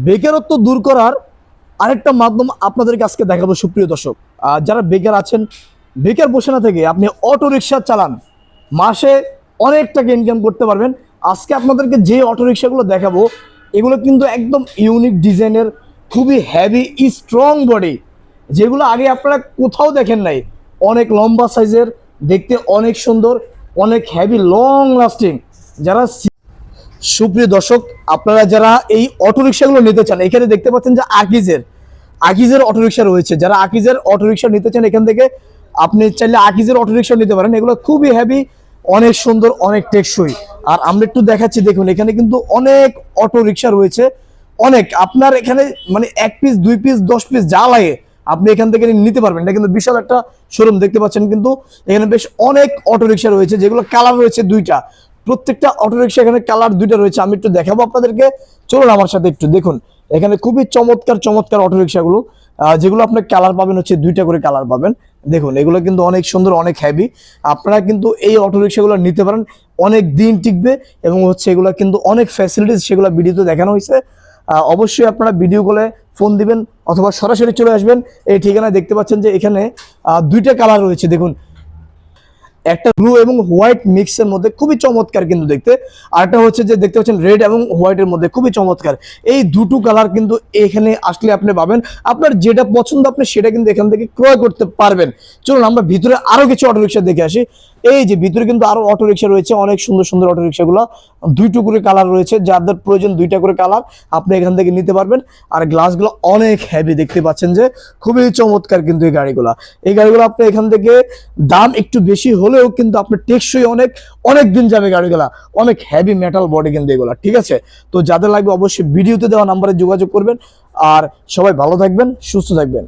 বেকারত্ব দূর করার আরেকটা মাধ্যম আপনাদেরকে আজকে দেখাবো সুপ্রিয় দর্শক। যারা বেকার আছেন, বেকার বসে না থেকে আপনি অটো রিক্সা চালান, মাসে অনেক টাকা ইনকাম করতে পারবেন। আজকে আপনাদেরকে যে অটো রিক্সাগুলো দেখাবো এগুলো কিন্তু একদম ইউনিক ডিজাইনের, খুবই হেভি স্ট্রং বডি, যেগুলো আগে আপনারা কোথাও দেখেন নাই। অনেক লম্বা সাইজের, দেখতে অনেক সুন্দর, অনেক হেভি, লং লাস্টিং। যারা সুপ্রিয় দর্শক, আপনারা যারা এই অটোরিকশাগুলো নিতে চান, এখানে দেখতে পাচ্ছেন যে আকিজের অটোরিকশা রয়েছে। যারা আকিজের অটোরিকশা নিতে চান, এখান থেকে আপনি চাইলে আকিজের অটোরিকশা নিতে পারেন। এগুলো খুবই হেভি, অনেক সুন্দর, অনেক টেকসই। আর আমরা একটু দেখাচ্ছি, দেখুন এখানে কিন্তু অনেক অটোরিকশা রয়েছে। অনেক, আপনার এখানে মানে 1 পিস 2 পিস 10 পিস যা লাগে আপনি এখান থেকে নিতে পারবেন। এটা কিন্তু বিশাল একটা শোরুম দেখতে পাচ্ছেন। কিন্তু এখানে বেশ অনেক অটোরিকশা রয়েছে, যেগুলো কালার রয়েছে 2টা। প্রত্যেকটা অটোরিকশা এখানে কালার 2টা রয়েছে। আমি একটু দেখাবো আপনাদেরকে, চলুন আমার সাথে একটু দেখুন। এখানে খুবই চমৎকার চমৎকার অটোরিকশাগুলো, যেগুলো আপনার কালার পাবেন হচ্ছে 2টা করে কালার পাবেন। দেখুন এগুলো কিন্তু অনেক সুন্দর, অনেক হেভি। আপনারা কিন্তু এই অটোরিকশাগুলো নিতে পারেন, অনেক দিন টিকবে। এবং হচ্ছে এগুলো কিন্তু অনেক ফ্যাসিলিটিস, সেগুলো ভিডিওতে দেখানো হয়েছে। অবশ্যই আপনারা ভিডিও কলে ফোন দিবেন অথবা সরাসরি চলে আসবেন। এই ঠিকানায় দেখতে পাচ্ছেন যে এখানে 2টা কালার রয়েছে। দেখুন একটা ব্লু এবং হোয়াইট মিক্সের মধ্যে, খুবই চমৎকার কিন্তু দেখতে। আরেকটা হচ্ছে যে দেখতে পাচ্ছেন রেড এবং হোয়াইটের মধ্যে, খুবই চমৎকার। এই দুটো কালার কিন্তু এখানে আসলে আপনি পাবেন। আপনার যেটা পছন্দ আপনি সেটা কিন্তু এখান থেকে ক্রয় করতে পারবেন। চলুন আমরা ভিতরে আরো কিছু অটোরিকশা দেখে আসি। এই যে ভিতরে কিন্তু আরো অটোরিকশা রয়েছে, অনেক সুন্দর সুন্দর অটোরিকশাগুলো। 2টো করে কালার রয়েছে, যাদের প্রয়োজন 2টা করে কালার আপনি এখান থেকে নিতে পারবেন। আর গ্লাসগুলো অনেক হেভি, দেখতে পাচ্ছেন যে খুবই চমৎকার কিন্তু এই গাড়িগুলো আপনি এখান থেকে, দাম একটু বেশি হলেও কিন্তু আপনার টেকসই অনেক, অনেক দিন যাবে গাড়িগুলা। অনেক হেভি মেটাল বডি কিন্তু এগুলা, ঠিক আছে? তো যাদের লাগবে অবশ্যই ভিডিওতে দেওয়া নাম্বারে যোগাযোগ করবেন। আর সবাই ভালো থাকবেন, সুস্থ থাকবেন।